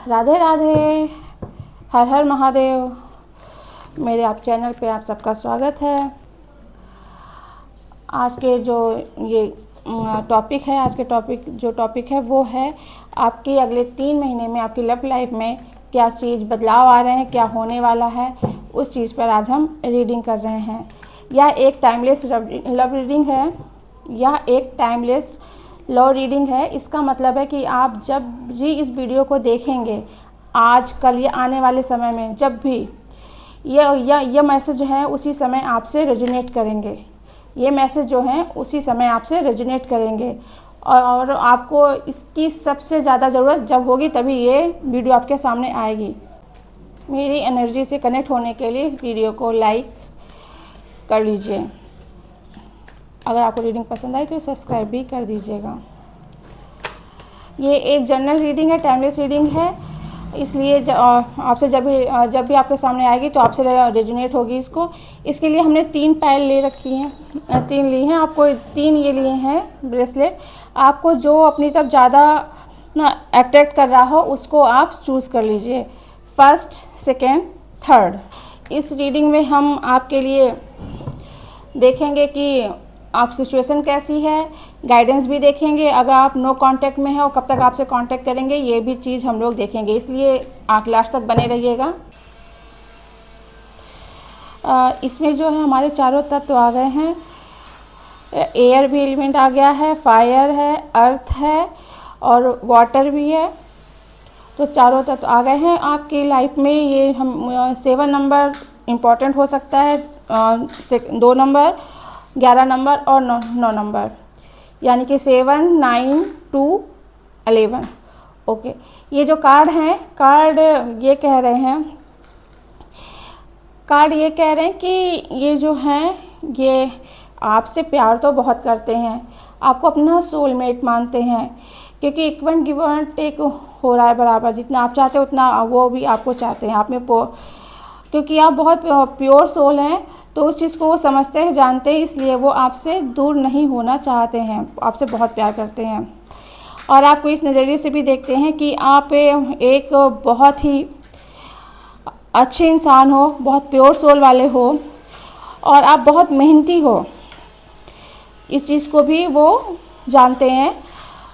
राधे राधे, हर हर महादेव। मेरे आप चैनल पे आप सबका स्वागत है। आज के जो ये टॉपिक है, आज के टॉपिक है वो है आपके अगले 3 महीने में आपकी लव लाइफ में क्या चीज़ बदलाव आ रहे हैं, क्या होने वाला है, उस चीज़ पर आज हम रीडिंग कर रहे हैं। यह एक टाइमलेस लव रीडिंग है, यह एक टाइमलेस लव रीडिंग है। इसका मतलब है कि आप जब भी इस वीडियो को देखेंगे, आज कल या आने वाले समय में, जब भी यह मैसेज जो है उसी समय आपसे रेजोनेट करेंगे। ये मैसेज जो हैं उसी समय आपसे रेजोनेट करेंगे और आपको इसकी सबसे ज़्यादा ज़रूरत जब होगी तभी ये वीडियो आपके सामने आएगी। मेरी एनर्जी से कनेक्ट होने के लिए इस वीडियो को लाइक कर लीजिए। अगर आपको रीडिंग पसंद आई तो सब्सक्राइब भी कर दीजिएगा। ये एक जनरल रीडिंग है, टाइमलेस रीडिंग है, इसलिए आपसे जब भी आपके सामने आएगी तो आपसे रेजोनेट होगी। इसके लिए हमने 3 पायल ले रखी हैं, 3 ली हैं। आपको 3 ये लिए हैं ब्रेसलेट। आपको जो अपनी तरफ ज़्यादा अट्रैक्ट कर रहा हो उसको आप चूज़ कर लीजिए, फर्स्ट, सेकेंड, थर्ड। इस रीडिंग में हम आपके लिए देखेंगे कि आप सिचुएशन कैसी है, गाइडेंस भी देखेंगे। अगर आप नो कांटेक्ट में हैं और कब तक आपसे कांटेक्ट करेंगे ये भी चीज़ हम लोग देखेंगे, इसलिए आप लास्ट तक बने रहिएगा। इसमें जो है हमारे चारों तत्व आ गए हैं। एयर भी एलिमेंट आ गया है, फायर है, अर्थ है और वाटर भी है। तो चारों तत्व आ गए हैं आपकी लाइफ में। ये हम 7 नंबर इम्पॉर्टेंट हो सकता है, 2 नंबर, 11 नंबर और 9 नंबर, यानी कि 7, 9, 2, 11। ओके, ये जो कार्ड हैं, कार्ड ये कह रहे हैं कि ये जो हैं ये आपसे प्यार तो बहुत करते हैं, आपको अपना सोलमेट मानते हैं, क्योंकि इक्वल गिव एंड टेक हो रहा है बराबर। जितना आप चाहते हैं उतना वो भी आपको चाहते हैं। आप में क्योंकि आप बहुत प्योर सोल हैं तो उस चीज़ को वो समझते हैं, जानते हैं, इसलिए वो आपसे दूर नहीं होना चाहते हैं, आपसे बहुत प्यार करते हैं। और आपको इस नज़रिए से भी देखते हैं कि आप एक बहुत ही अच्छे इंसान हो, बहुत प्योर सोल वाले हो और आप बहुत मेहनती हो, इस चीज़ को भी वो जानते हैं।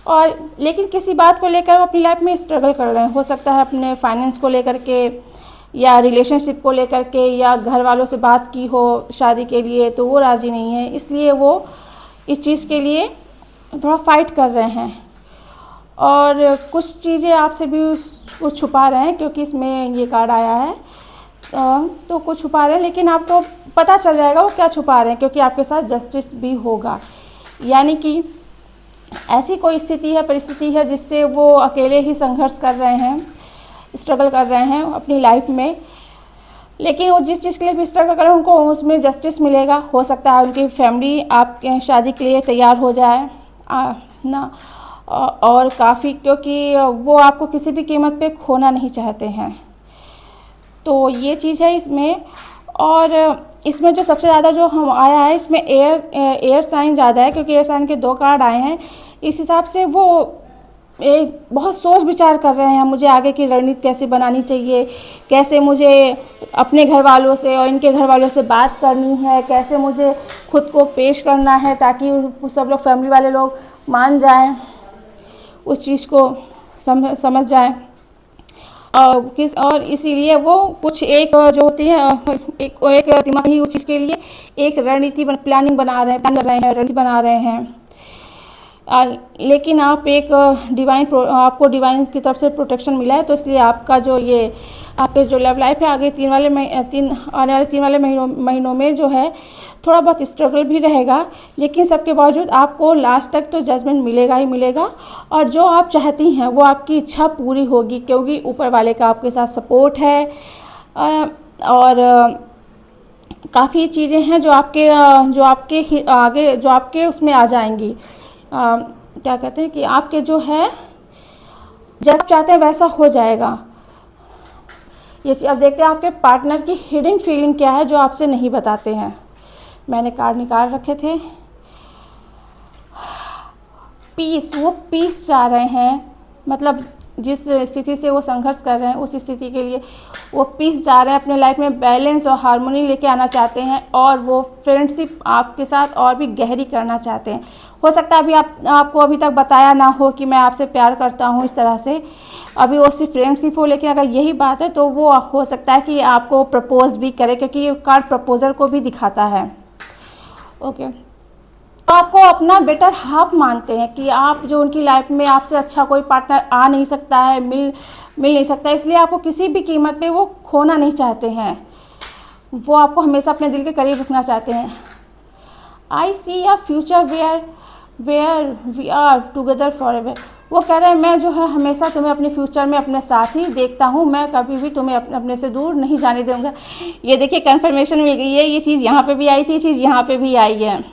और लेकिन किसी बात को लेकर वो अपनी लाइफ में स्ट्रगल कर रहे हैं। हो सकता है अपने फाइनेंस को लेकर के या रिलेशनशिप को लेकर के, या घर वालों से बात की हो शादी के लिए तो वो राज़ी नहीं है, इसलिए वो इस चीज़ के लिए थोड़ा फाइट कर रहे हैं। और कुछ चीज़ें आपसे भी कुछ छुपा रहे हैं, क्योंकि इसमें ये कार्ड आया है तो कुछ छुपा रहे हैं, लेकिन आपको पता चल जाएगा वो क्या छुपा रहे हैं, क्योंकि आपके साथ जस्टिस भी होगा। यानी कि ऐसी कोई स्थिति है, परिस्थिति है जिससे वो अकेले ही संघर्ष कर रहे हैं, स्ट्रगल कर रहे हैं अपनी लाइफ में, लेकिन वो जिस चीज़ के लिए भी स्ट्रगल कर रहे हैं उनको उसमें जस्टिस मिलेगा। हो सकता है उनकी फैमिली आपके शादी के लिए तैयार हो जाए ना, और काफ़ी, क्योंकि वो आपको किसी भी कीमत पे खोना नहीं चाहते हैं। तो ये चीज़ है इसमें। और इसमें जो सबसे ज़्यादा जो हम आया है, इसमें एयर साइन ज़्यादा है, क्योंकि एयर साइन के 2 कार्ड आए हैं। इस हिसाब से वो बहुत सोच विचार कर रहे हैं, मुझे आगे की रणनीति कैसे बनानी चाहिए, कैसे मुझे अपने घर वालों से और इनके घर वालों से बात करनी है, कैसे मुझे खुद को पेश करना है ताकि सब लोग, फैमिली वाले लोग मान जाएं, उस चीज़ को समझ जाएं। और इसीलिए वो कुछ एक जो होती है एक दिमाग ही उस चीज़ के लिए एक रणनीति प्लानिंग बना रहे हैं, रणनीति बना रहे हैं। लेकिन आप एक आपको डिवाइन की तरफ से प्रोटेक्शन मिला है, तो इसलिए आपका जो ये आपके जो लव लाइफ है आगे आने वाले 3 वाले महीनों में जो है थोड़ा बहुत स्ट्रगल भी रहेगा, लेकिन सबके बावजूद आपको लास्ट तक तो जजमेंट मिलेगा ही मिलेगा। और जो आप चाहती हैं वो आपकी इच्छा पूरी होगी, क्योंकि ऊपर वाले का आपके साथ सपोर्ट है। और काफ़ी चीज़ें हैं जो आपके उसमें आ जाएंगी। क्या कहते हैं कि आपके जो है जैसा चाहते हैं वैसा हो जाएगा। ये अब देखते हैं आपके पार्टनर की हिडन फीलिंग क्या है जो आपसे नहीं बताते हैं। मैंने कार्ड निकाल रखे थे। पीस, वो पीस चाह रहे हैं, मतलब जिस स्थिति से वो संघर्ष कर रहे हैं उस स्थिति के लिए वो पीस जा रहे हैं, अपने लाइफ में बैलेंस और हार्मोनी लेके आना चाहते हैं और वो फ्रेंडशिप आपके साथ और भी गहरी करना चाहते हैं। हो सकता है अभी आपको अभी तक बताया ना हो कि मैं आपसे प्यार करता हूँ इस तरह से, अभी वो सिर्फ फ्रेंडशिप हो, लेकिन अगर यही बात है तो वो हो सकता है कि आपको प्रपोज भी करे, क्योंकि ये कार्ड प्रपोजर को भी दिखाता है। ओके, तो आपको अपना बेटर हाफ मानते हैं कि आप जो उनकी लाइफ में आपसे अच्छा कोई पार्टनर आ नहीं सकता है, मिल नहीं सकता, इसलिए आपको किसी भी कीमत पे वो खोना नहीं चाहते हैं, वो आपको हमेशा अपने दिल के करीब रखना चाहते हैं। I see a future where we are together forever. वो कह रहे हैं मैं जो है हमेशा तुम्हें अपने फ्यूचर में अपने साथ ही देखता हूँ, मैं कभी भी तुम्हें अपने से दूर नहीं जाने दूँगा। ये देखिए कन्फर्मेशन मिल गई है, ये चीज़ यहाँ पे भी आई थी, ये चीज़ यहाँ पे भी आई है।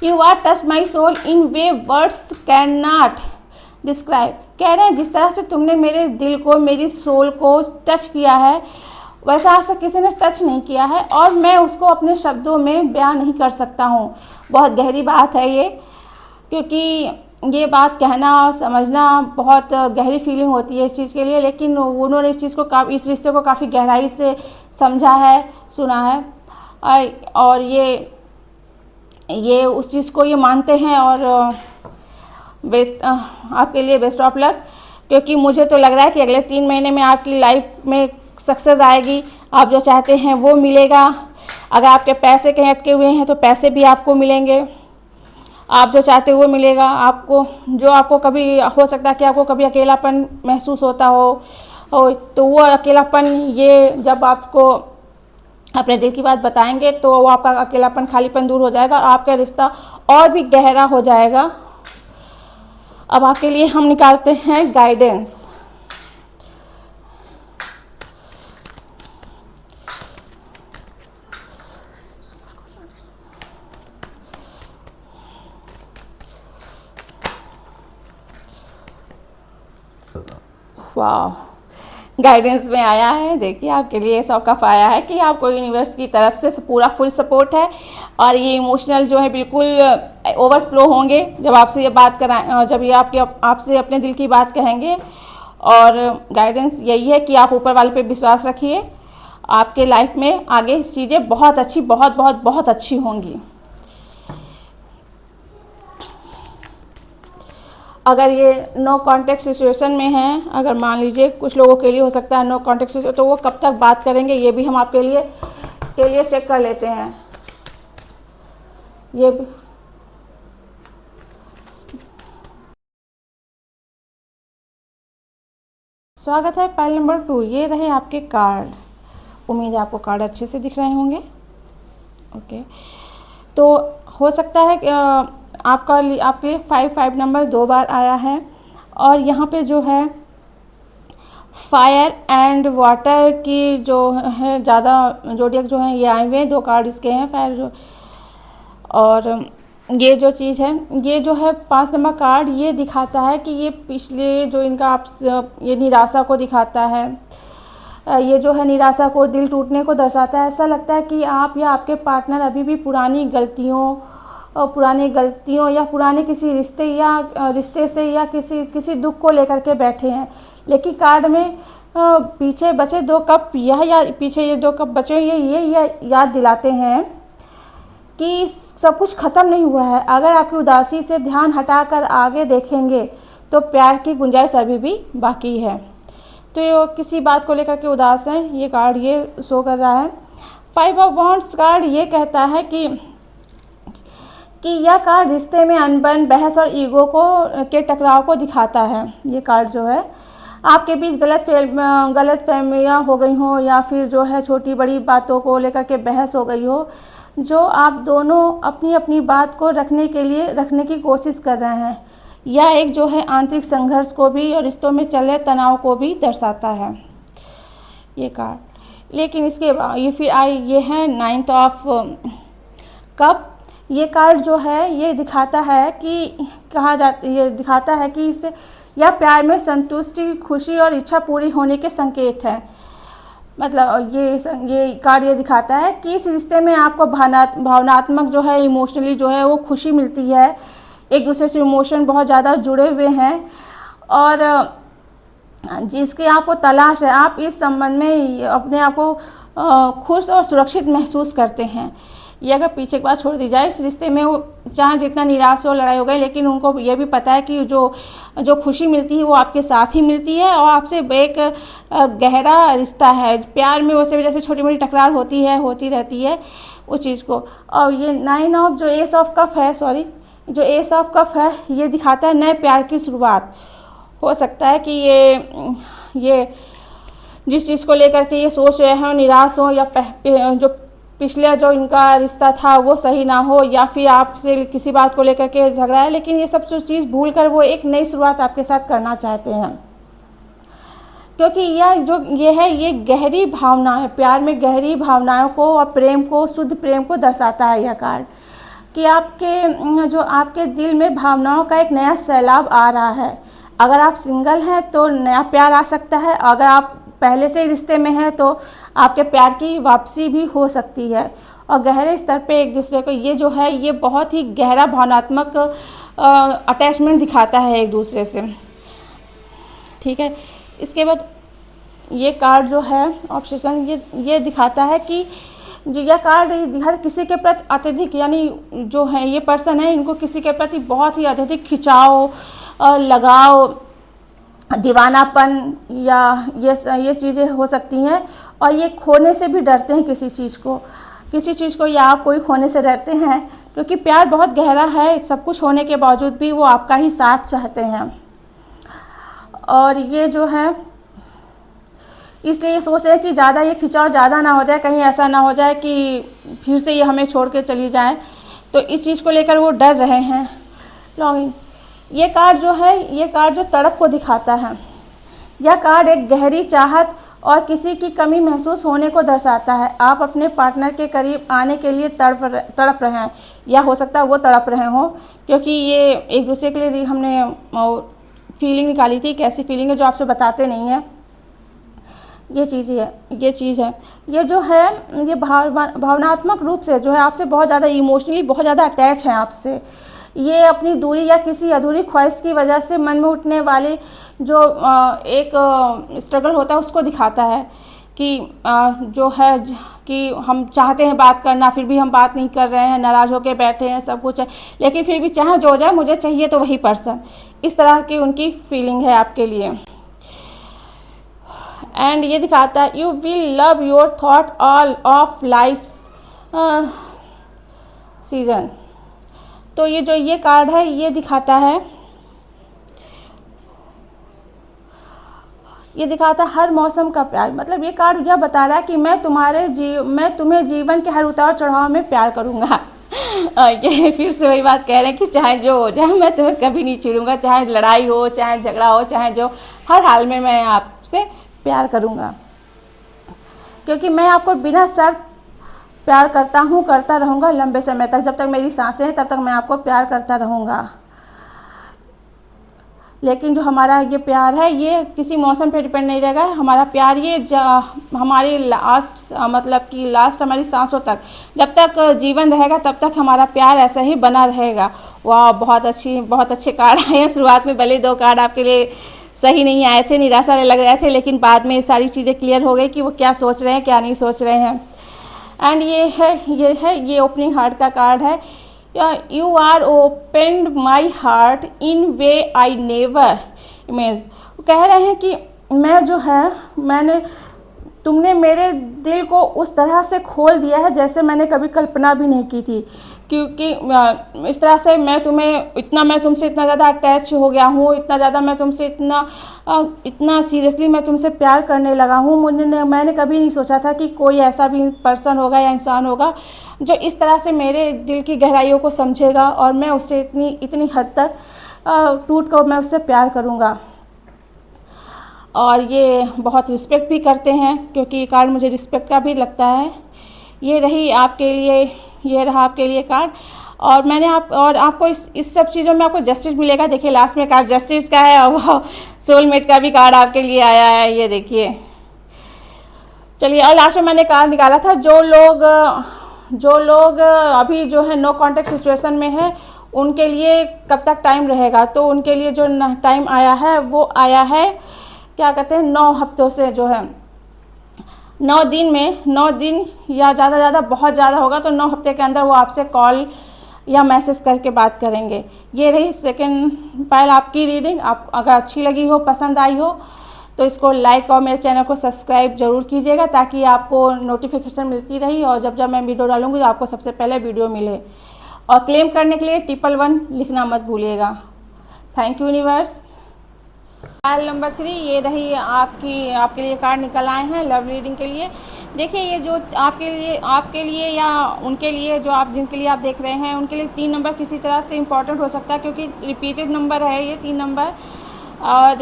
You are touch my soul in way words can not describe. कह रहे हैं जिस तरह से तुमने मेरे दिल को, मेरी सोल को टच किया है, वैसा आज तक किसी ने टच नहीं किया है और मैं उसको अपने शब्दों में बयान नहीं कर सकता हूँ। बहुत गहरी बात है ये, क्योंकि ये बात कहना और समझना बहुत गहरी फीलिंग होती है इस चीज़ के लिए, लेकिन उन्होंने इस चीज़ को इस रिश्ते को काफ़ी गहराई से समझा है, सुना है और ये उस चीज़ को ये मानते हैं। और बेस्ट आपके लिए बेस्ट ऑफ लक, क्योंकि मुझे तो लग रहा है कि अगले 3 महीने में आपकी लाइफ में सक्सेस आएगी, आप जो चाहते हैं वो मिलेगा। अगर आपके पैसे कहीं अटके हुए हैं तो पैसे भी आपको मिलेंगे, आप जो चाहते हो वो मिलेगा आपको। जो आपको कभी हो सकता है कि आपको कभी अकेलापन महसूस होता हो तो वो अकेलापन, ये जब आपको अपने दिल की बात बताएंगे तो वो आपका अकेलापन, खालीपन दूर हो जाएगा और आपका रिश्ता और भी गहरा हो जाएगा। अब आपके लिए हम निकालते हैं गाइडेंस। वाह, गाइडेंस में आया है, देखिए आपके लिए सौ कप आया है कि आपको यूनिवर्स की तरफ से पूरा फुल सपोर्ट है और ये इमोशनल जो है बिल्कुल ओवरफ्लो होंगे जब आपसे ये बात कराएं, जब ये आपसे अपने दिल की बात कहेंगे। और गाइडेंस यही है कि आप ऊपर वाले पे विश्वास रखिए, आपके लाइफ में आगे चीज़ें बहुत अच्छी, बहुत बहुत बहुत अच्छी होंगी। अगर ये नो कॉन्टेक्ट सिचुएशन में हैं, अगर मान लीजिए कुछ लोगों के लिए हो सकता है नो कॉन्टेक्ट सिचुएशन, तो वो कब तक बात करेंगे ये भी हम आपके लिए चेक कर लेते हैं। ये भी स्वागत है पाइल नंबर 2। ये रहे आपके कार्ड, उम्मीद है आपको कार्ड अच्छे से दिख रहे होंगे। ओके, तो हो सकता है कि आपके लिए 5 नंबर 2 बार आया है और यहाँ पे जो है फायर एंड वाटर की जो है ज़्यादा जोडियक जो है ये आए हुए हैं, 2 कार्ड इसके हैं फायर जो। और ये जो चीज़ है, ये जो है 5 नंबर कार्ड, ये दिखाता है कि ये पिछले जो इनका ये निराशा को दिखाता है, ये जो है निराशा को, दिल टूटने को दर्शाता है। ऐसा लगता है कि आप या आपके पार्टनर अभी भी पुरानी गलतियों या पुराने किसी रिश्ते से या किसी दुख को लेकर के बैठे हैं। लेकिन कार्ड में पीछे बचे 2 कप पीछे ये 2 कप बचे ये याद दिलाते हैं कि सब कुछ ख़त्म नहीं हुआ है। अगर आपकी उदासी से ध्यान हटाकर आगे देखेंगे तो प्यार की गुंजाइश अभी भी बाकी है। तो ये किसी बात को लेकर के उदास हैं, ये कार्ड ये शो कर रहा है। 5 ऑफ वॉन्ड्स कार्ड ये कहता है कि यह कार्ड रिश्ते में अनबन, बहस और ईगो के टकराव को दिखाता है। ये कार्ड जो है आपके बीच गलत फहमियाँ हो गई हो या फिर जो है छोटी बड़ी बातों को लेकर के बहस हो गई हो, जो आप दोनों अपनी अपनी बात को रखने की कोशिश कर रहे हैं। यह एक जो है आंतरिक संघर्ष को भी और रिश्तों में चले तनाव को भी दर्शाता है ये कार्ड। लेकिन इसके ये है 9 ऑफ कप। ये कार्ड जो है ये दिखाता है कि ये दिखाता है कि इससे यह प्यार में संतुष्टि, खुशी और इच्छा पूरी होने के संकेत है। मतलब ये कार्ड ये दिखाता है कि इस रिश्ते में आपको भावनात्मक जो है, इमोशनली जो है वो खुशी मिलती है, एक दूसरे से इमोशन बहुत ज़्यादा जुड़े हुए हैं और जिसकी आपको तलाश है, आप इस संबंध में अपने आप को खुश और सुरक्षित महसूस करते हैं। ये अगर पीछे की बात छोड़ दी जाए, इस रिश्ते में वो चाहे जितना निराश हो, लड़ाई हो गई, लेकिन उनको ये भी पता है कि जो खुशी मिलती है वो आपके साथ ही मिलती है और आपसे एक गहरा रिश्ता है। प्यार में वैसे जैसे छोटी मोटी टकरार होती रहती है उस चीज़ को। और ये जो एस ऑफ कप है ये दिखाता है नए प्यार की शुरुआत। हो सकता है कि ये जिस चीज़ को लेकर के ये सोच रहे हैं निराश हो, या जो पिछले जो इनका रिश्ता था वो सही ना हो, या फिर आपसे किसी बात को लेकर के झगड़ा है, लेकिन ये सब चीज़ भूल कर वो एक नई शुरुआत आपके साथ करना चाहते हैं। क्योंकि ये गहरी भावना है, प्यार में गहरी भावनाओं को और प्रेम को, शुद्ध प्रेम को दर्शाता है यह कार्ड, कि आपके दिल में भावनाओं का एक नया सैलाब आ रहा है। अगर आप सिंगल हैं तो नया प्यार आ सकता है, अगर आप पहले से रिश्ते में हैं तो आपके प्यार की वापसी भी हो सकती है। और गहरे स्तर पे एक दूसरे को ये बहुत ही गहरा भावनात्मक अटैचमेंट दिखाता है एक दूसरे से। ठीक है, इसके बाद ये कार्ड जो है ऑब्सेशन, ये दिखाता है कि जो यह कार्ड दिखाता है किसी के प्रति अत्यधिक, यानी जो है ये पर्सन है, इनको किसी के प्रति बहुत ही अत्यधिक खिंचाव, लगाव, दीवानापन, या ये चीज़ें हो सकती हैं। और ये खोने से भी डरते हैं किसी चीज़ को, या आप कोई खोने से डरते हैं, क्योंकि प्यार बहुत गहरा है। सब कुछ होने के बावजूद भी वो आपका ही साथ चाहते हैं। और ये जो है इसलिए ये सोच रहे हैं कि ज़्यादा ये खिंचाव ज़्यादा ना हो जाए, कहीं ऐसा ना हो जाए कि फिर से ये हमें छोड़ के चली जाए, तो इस चीज़ को लेकर वो डर रहे हैं। लॉन्गिंग, ये कार्ड जो तड़प को दिखाता है। यह कार्ड एक गहरी चाहत और किसी की कमी महसूस होने को दर्शाता है। आप अपने पार्टनर के करीब आने के लिए तड़प रहे हैं, या हो सकता है वो तड़प रहे हों, क्योंकि ये एक दूसरे के लिए हमने फीलिंग निकाली थी, कैसी फीलिंग है जो आपसे बताते नहीं हैं। ये चीज़ है ये जो है ये भावनात्मक रूप से जो है आपसे बहुत ज़्यादा इमोशनली बहुत ज़्यादा अटैच हैं आपसे। ये अपनी दूरी या किसी अधूरी ख्वाहिश की वजह से मन में उठने वाली जो एक स्ट्रगल होता है उसको दिखाता है, कि जो है कि हम चाहते हैं बात करना, फिर भी हम बात नहीं कर रहे हैं, नाराज़ होकर बैठे हैं, सब कुछ है, लेकिन फिर भी चाहे जो हो जाए मुझे चाहिए तो वही पर्सन। इस तरह की उनकी फीलिंग है आपके लिए। एंड ये दिखाता है you will love your thought all of life's season. तो ये कार्ड है ये दिखाता है हर मौसम का प्यार। मतलब ये कार्ड यह बता रहा है कि मैं तुम्हें जीवन के हर उतार चढ़ाव में प्यार करूँगा। ये फिर से वही बात कह रहे हैं कि चाहे जो हो जाए मैं तुम्हें कभी नहीं छोड़ूंगा, चाहे लड़ाई हो, चाहे झगड़ा हो, चाहे जो, हर हाल में मैं आपसे प्यार करूँगा, क्योंकि मैं आपको बिना शर्त प्यार करता रहूँगा लंबे समय तक। जब तक मेरी सांसें हैं तब तक मैं आपको प्यार करता रहूँगा। लेकिन जो हमारा ये प्यार है ये किसी मौसम पे डिपेंड नहीं रहेगा। हमारा प्यार ये हमारी लास्ट हमारी सांसों तक, जब तक जीवन रहेगा तब तक हमारा प्यार ऐसा ही बना रहेगा। वाह, बहुत अच्छे कार्ड आए हैं। शुरुआत में भले 2 कार्ड आपके लिए सही नहीं आए थे, निराशा लग रहे थे, लेकिन बाद में सारी चीज़ें क्लियर हो गई कि वो क्या सोच रहे हैं क्या नहीं सोच रहे हैं। एंड ये ओपनिंग हार्ट का कार्ड है। You are opened my heart in way I never image. कह रहे हैं कि तुमने मेरे दिल को उस तरह से खोल दिया है जैसे मैंने कभी कल्पना भी नहीं की थी, क्योंकि इस तरह से मैं तुमसे इतना ज़्यादा अटैच हो गया हूँ, इतना ज़्यादा मैं तुमसे इतना सीरियसली मैं तुमसे प्यार करने लगा हूँ। मैंने कभी नहीं सोचा था कि कोई ऐसा भी पर्सन होगा या इंसान होगा जो इस तरह से मेरे दिल की गहराइयों को समझेगा और मैं उससे इतनी हद तक टूट कर मैं उससे प्यार करूँगा। और ये बहुत रिस्पेक्ट भी करते हैं, क्योंकि ये कार्ड मुझे रिस्पेक्ट का भी लगता है। ये रहा आपके लिए कार्ड। और आपको इस सब चीज़ों में आपको जस्टिस मिलेगा। देखिए लास्ट में कार्ड जस्टिस का है और वो सोलमेट का भी कार्ड आपके लिए आया है, ये देखिए। चलिए, और लास्ट में मैंने कार्ड निकाला था जो लोग अभी जो है नो कॉन्टैक्ट सिचुएशन में है उनके लिए कब तक टाइम रहेगा। तो उनके लिए जो टाइम आया है वो आया है क्या कहते हैं 9 हफ्तों से जो है 9 दिन में 9 दिन या ज़्यादा बहुत ज़्यादा होगा तो 9 हफ्ते के अंदर वो आपसे कॉल या मैसेज करके बात करेंगे। ये रही सेकंड फाइल आपकी रीडिंग। आप अगर अच्छी लगी हो, पसंद आई हो तो इसको लाइक और मेरे चैनल को सब्सक्राइब ज़रूर कीजिएगा ताकि आपको नोटिफिकेशन मिलती रही और जब जब मैं वीडियो डालूंगी तो आपको सबसे पहले वीडियो मिले। और क्लेम करने के लिए 111 लिखना मत भूलिएगा। Thank you universe. File number 3 ये रही आपके लिए कार्ड निकल आए हैं लव रीडिंग के लिए। देखिए ये जो आपके लिए या उनके लिए जो जिनके लिए आप देख रहे हैं उनके लिए 3 नंबर किसी तरह से इम्पॉर्टेंट हो सकता है क्योंकि रिपीटेड नंबर है ये 3 नंबर। और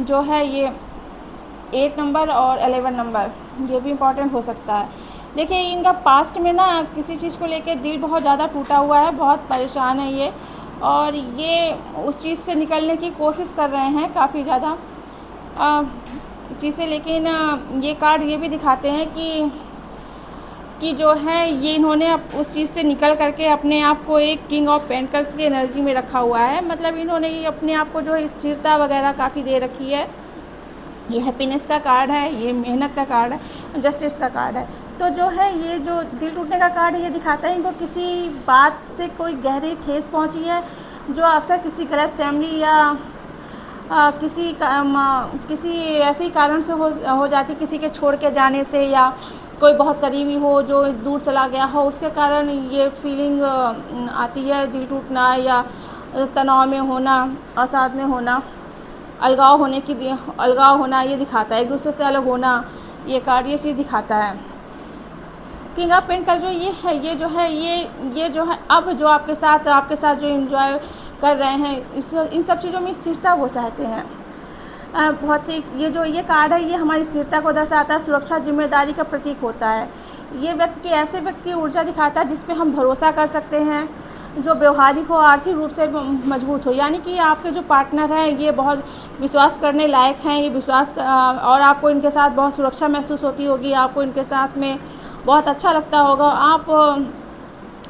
जो है ये 8 नंबर और 11 नंबर ये भी इम्पॉर्टेंट हो सकता है। देखिए इनका पास्ट में ना किसी चीज़ को लेकर दिल बहुत ज़्यादा टूटा हुआ है, बहुत परेशान है ये, और ये उस चीज़ से निकलने की कोशिश कर रहे हैं काफ़ी ज़्यादा चीज़ें। लेकिन ये कार्ड ये भी दिखाते हैं कि जो है ये इन्होंने उस चीज़ से निकल करके अपने आप को एक किंग ऑफ पेंटिकल्स की एनर्जी में रखा हुआ है। मतलब इन्होंने ये अपने आप को जो है स्थिरता वगैरह काफ़ी दे रखी है। ये हैप्पीनेस का कार्ड है, ये मेहनत का कार्ड है, जस्टिस का कार्ड है। तो जो है ये जो दिल टूटने का कार्ड है ये दिखाता है इनको किसी बात से कोई गहरी ठेस पहुंची है जो अक्सर किसी गलत फैमिली या किसी ऐसे ही कारण से हो जाती, किसी के छोड़ के जाने से या कोई बहुत करीबी हो जो दूर चला गया हो उसके कारण ये फीलिंग आती है, दिल टूटना या तनाव में होना, अवसाद में होना, अलगाव होना ये दिखाता है, एक दूसरे से अलग होना। ये कार्ड ये चीज़ दिखाता है। किंग ऑफ पेंटिकल्स जो ये जो है अब जो आपके साथ जो एंजॉय कर रहे हैं इन सब चीज़ों में स्थिरता वो चाहते हैं। बहुत ही ये कार्ड है ये हमारी स्थिरता को दर्शाता है, सुरक्षा जिम्मेदारी का प्रतीक होता है। ये ऐसे व्यक्ति की ऊर्जा दिखाता है जिस पे हम भरोसा कर सकते हैं, जो व्यवहारिक हो, आर्थिक रूप से मजबूत हो। यानी कि आपके जो पार्टनर हैं ये बहुत विश्वास करने लायक हैं, ये और आपको इनके साथ बहुत सुरक्षा महसूस होती होगी, आपको इनके साथ में बहुत अच्छा लगता होगा।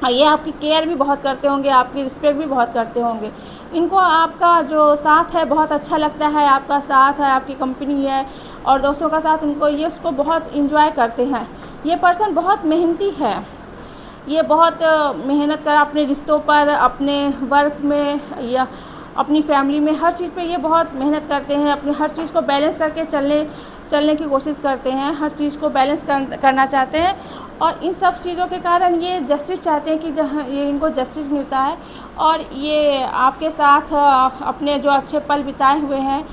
ये आपकी केयर भी बहुत करते होंगे, आपकी रिस्पेक्ट भी बहुत करते होंगे। इनको आपका जो साथ है बहुत अच्छा लगता है, आपका साथ है, आपकी कंपनी है और दोस्तों का साथ उसको बहुत इंजॉय करते हैं। ये पर्सन बहुत मेहनती है, ये बहुत मेहनत कर अपने रिश्तों पर, अपने वर्क में या अपनी फैमिली में, हर चीज़ पे ये बहुत मेहनत करते हैं। अपने हर चीज़ को बैलेंस करके चलने की कोशिश करते हैं, हर चीज़ को बैलेंस करना चाहते हैं। और इन सब चीज़ों के कारण ये जस्टिस चाहते हैं कि जहाँ ये इनको जस्टिस मिलता है और ये आपके साथ अपने जो अच्छे पल बिताए हुए हैं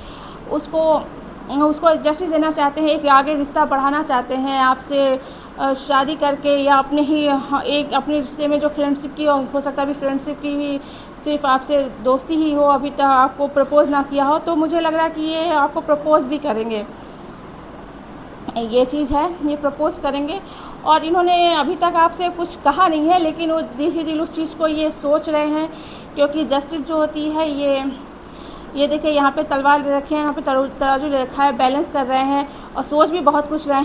उसको जस्टिस देना चाहते हैं, एक आगे रिश्ता बढ़ाना चाहते हैं आपसे शादी करके या अपने रिश्ते में जो फ्रेंडशिप की हो सकता है, अभी फ्रेंडशिप की ही सिर्फ आपसे दोस्ती ही हो, अभी तक आपको प्रपोज़ ना किया हो, तो मुझे लग रहा है कि ये आपको प्रपोज़ भी करेंगे। ये चीज़ है, ये प्रपोज़ करेंगे। और इन्होंने अभी तक आपसे कुछ कहा नहीं है लेकिन वो दिल ही दिल उस चीज़ को ये सोच रहे हैं, क्योंकि जस्टिस जो होती है ये देखिए यहाँ पे तलवार ले रखे हैं, यहाँ पे तराजू ले रखा है, बैलेंस कर रहे हैं और सोच भी बहुत कुछ रहे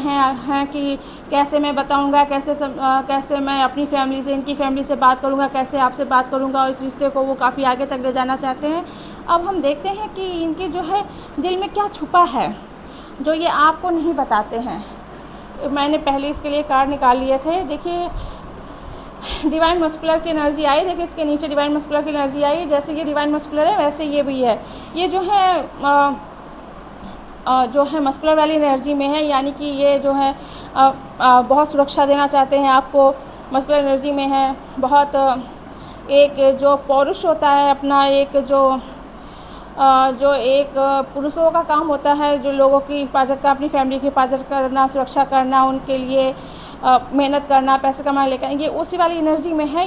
हैं कि कैसे मैं बताऊँगा, कैसे मैं अपनी फैमिली से, इनकी फैमिली से बात करूँगा, कैसे आपसे बात करूँगा, और इस रिश्ते को वो काफ़ी आगे तक ले जाना चाहते हैं। अब हम देखते हैं कि इनके जो है दिल में क्या छुपा है जो ये आपको नहीं बताते हैं। मैंने पहले इसके लिए कार्ड निकाल लिए थे। देखिए डिवाइन मस्कुलर की एनर्जी आई, देखिए इसके नीचे डिवाइन मस्कुलर की एनर्जी आई। जैसे ये डिवाइन मस्कुलर है वैसे ये भी है, ये जो है मस्कुलर वाली एनर्जी में है, यानी कि ये जो है बहुत सुरक्षा देना चाहते हैं आपको, मस्कुलर एनर्जी में है। बहुत एक जो पौरुष होता है अपना, एक जो एक पुरुषों का काम होता है, जो लोगों की हिफाजत का, अपनी फैमिली की हिफाजत करना, सुरक्षा करना, उनके लिए मेहनत करना, पैसे कमाना, लेकर ये उसी वाली एनर्जी में है।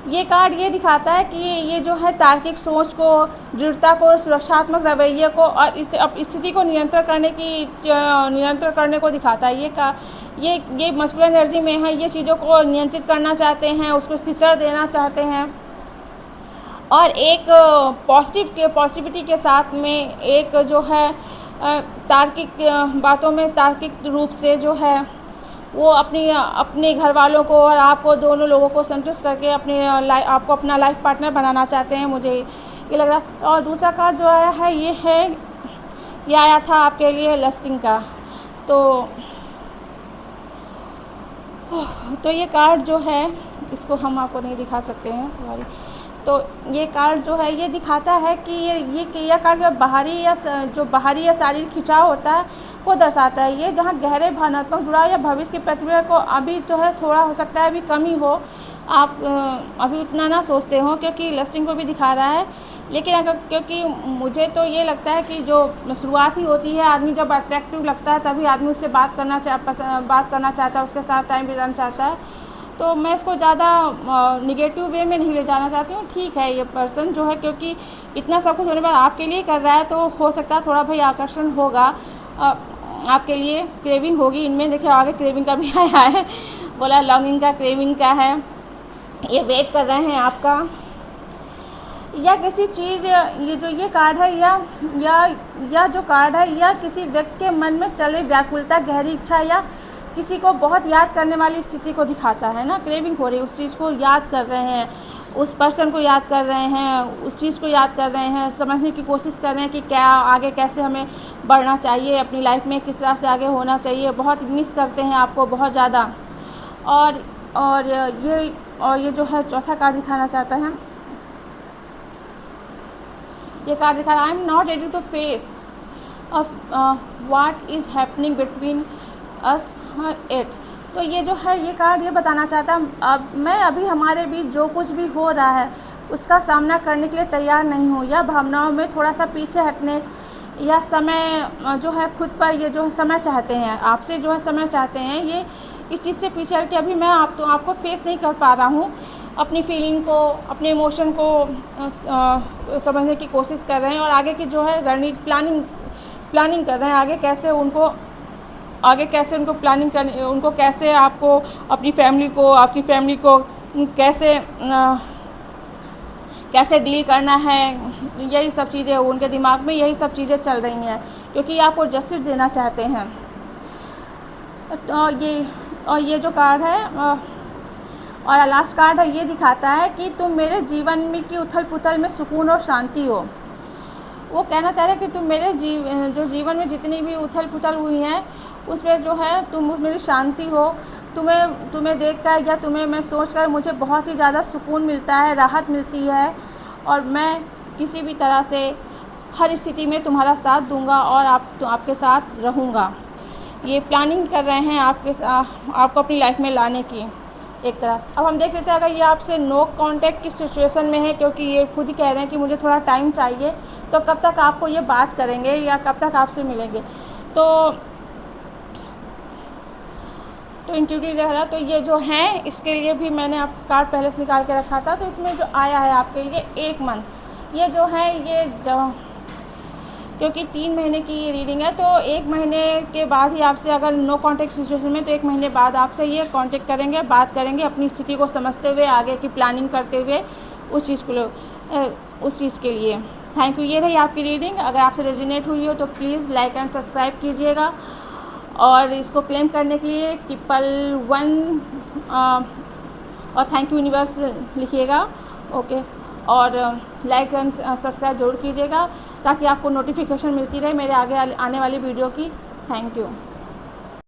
ये कार्ड ये दिखाता है कि ये जो है तार्किक सोच को, दृढ़ता को, सुरक्षात्मक रवैये को और स्थिति को नियंत्रण करने को दिखाता है। ये मस्कुलर एनर्जी में है, ये चीज़ों को नियंत्रित करना चाहते हैं, उसको स्थिरता देना चाहते हैं और एक पॉजिटिविटी के साथ में एक जो है तार्किक बातों में तार्किक रूप से जो है वो अपने घर वालों को और आपको, दोनों लोगों को संतुष्ट करके आपको अपना लाइफ पार्टनर बनाना चाहते हैं, मुझे ये लग रहा है। और दूसरा कार्ड जो आया है ये है ये आया था आपके लिए लस्टिंग का। तो ये कार्ड जो है इसको हम आपको नहीं दिखा सकते हैं, सॉरी। तो ये कार्ड जो है ये दिखाता है कि ये कार्ड जो बाहरी या शारीरिक खिंचाव होता है वो दर्शाता है। ये जहाँ गहरे भावनात्मक जुड़ाव या भविष्य की प्रतिक्रिया को अभी जो है थोड़ा हो सकता है अभी कमी हो, आप अभी उतना ना सोचते हो, क्योंकि लस्टिंग को भी दिखा रहा है। लेकिन अगर क्योंकि मुझे तो ये लगता है कि जो शुरुआत ही होती है, आदमी जब अट्रैक्टिव लगता है तभी आदमी उससे बात करना चाहता है, उसके साथ टाइम बिताना चाहता है। तो मैं इसको ज़्यादा निगेटिव वे में नहीं ले जाना चाहती हूँ। ठीक है, ये पर्सन जो है क्योंकि इतना सब कुछ होने के बाद आपके लिए कर रहा है, तो हो सकता है थोड़ा भाई आकर्षण होगा आपके लिए, क्रेविंग होगी इनमें। देखिए आगे क्रेविंग का भी आया है, बोला लॉन्गिंग का, क्रेविंग का है। ये वेट कर रहे हैं आपका, या किसी चीज़, ये कार्ड है या जो कार्ड है, या किसी व्यक्ति के मन में चले व्याकुलता, गहरी इच्छा, या किसी को बहुत याद करने वाली स्थिति को दिखाता है ना। क्रेविंग हो रही है, उस चीज़ को याद कर रहे हैं, उस पर्सन को याद कर रहे हैं, उस चीज़ को याद कर रहे हैं, समझने की कोशिश कर रहे हैं कि क्या आगे कैसे हमें बढ़ना चाहिए अपनी लाइफ में, किस तरह से आगे होना चाहिए। बहुत मिस करते हैं आपको बहुत ज़्यादा। और ये जो है चौथा कार्ड दिखाना चाहता है, ये कार्ड दिखा रहा है, I am not ready to face what is happening between us it. तो ये जो है ये कार्ड ये बताना चाहता है अब मैं अभी हमारे बीच जो कुछ भी हो रहा है उसका सामना करने के लिए तैयार नहीं हूँ, या भावनाओं में थोड़ा सा पीछे हटने, या समय जो है खुद पर ये जो समय चाहते हैं, आपसे जो है समय चाहते हैं, ये इस चीज़ से पीछे हट के अभी मैं आपको फेस नहीं कर पा रहा हूँ। अपनी फीलिंग को, अपने इमोशन को समझने की कोशिश कर रहे हैं, और आगे की जो है रणनीति प्लानिंग कर रहे हैं, आगे कैसे उनको प्लानिंग करनी, उनको कैसे आपको आपकी फैमिली को कैसे डील करना है। यही सब चीज़ें उनके दिमाग में, यही सब चीज़ें चल रही हैं, क्योंकि आपको जस्टिस देना चाहते हैं। और ये जो कार्ड है और लास्ट कार्ड है, ये दिखाता है कि तुम मेरे जीवन में की उथल पुथल में सुकून और शांति हो। वो कहना चाह रहे हैं कि तुम मेरे जीवन में जितनी भी उथल पुथल हुई हैं उसमें जो है तुम मेरी शांति हो। तुम्हें देखकर या तुम्हें मैं सोचकर मुझे बहुत ही ज़्यादा सुकून मिलता है, राहत मिलती है, और मैं किसी भी तरह से हर स्थिति में तुम्हारा साथ दूंगा और आपके साथ रहूँगा। ये प्लानिंग कर रहे हैं आपको अपनी लाइफ में लाने की एक तरह। अब हम देख लेते हैं अगर ये आपसे नो कांटेक्ट की सिचुएशन में है, क्योंकि ये खुद ही कह रहे हैं कि मुझे थोड़ा टाइम चाहिए, तो कब तक आपको ये बात करेंगे या कब तक आपसे मिलेंगे। तो इंट्यूटिव देख रहा, तो ये जो है इसके लिए भी मैंने आपका कार्ड पहले से निकाल के रखा था। तो इसमें जो आया है आपके लिए 1 मंथ, ये जो है ये क्योंकि 3 महीने की रीडिंग है, तो 1 महीने के बाद ही आपसे, अगर नो कांटेक्ट सिचुएशन में, तो 1 महीने बाद आपसे ये कांटेक्ट करेंगे, बात करेंगे, अपनी स्थिति को समझते हुए, आगे की प्लानिंग करते हुए उस चीज़ के लिए। Thank you. ये रही आपकी रीडिंग। अगर आपसे रेजोनेट हुई हो तो प्लीज़ लाइक एंड सब्सक्राइब कीजिएगा, और इसको क्लेम करने के लिए 111 और थैंक यू यूनिवर्स लिखिएगा, ओके। और लाइक एंड सब्सक्राइब जरूर कीजिएगा ताकि आपको नोटिफिकेशन मिलती रहे मेरे आगे आने वाली वीडियो की। Thank you.